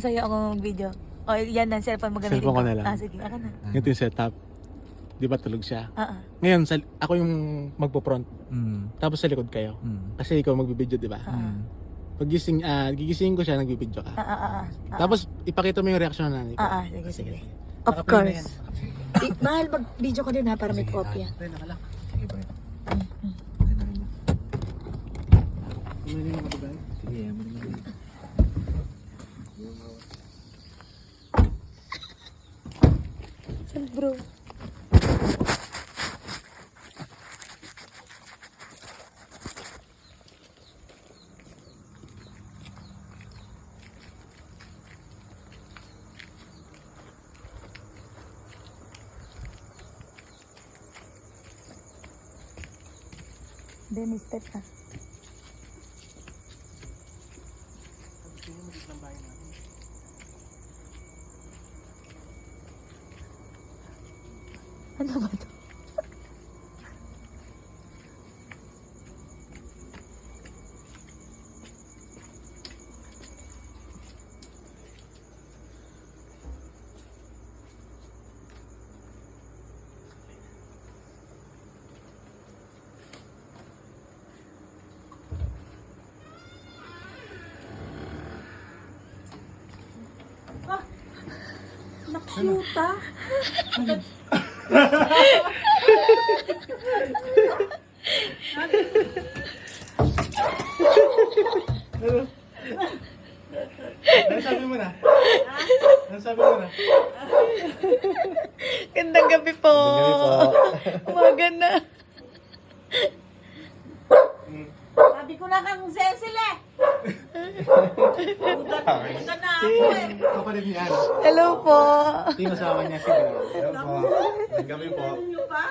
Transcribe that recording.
Sa'yo ako mag-video. O, yan na, cellphone mo gamitin Cellphone ko na lang. Sige, ako na. Ito yung setup. Di ba tulog siya? Oo. Ngayon, ako yung magpo-front. Mm. Tapos sa likod kayo. Mm. Kasi ikaw magbibideo, di ba? Mm. Gigisingin ko siya, nagbibideo ka. Tapos ipakita mo yung reaction ng nanay ko. Sige, sige. Of course. Mahal, mag-video ko din ha, para may kopya. Sige, Saan bro? Dennis, step ka. Ano ba ito? Nakyuta. Ano sabi mo na? Ano sabi mo na? Gandang gabi po. Umaga na. Sabi ko na kang Cecil eh. Udan na ako eh. Kapalit ni Ana. Hello po. Sino asawa niya si Hello po. Gabi po. Ano nyo pa?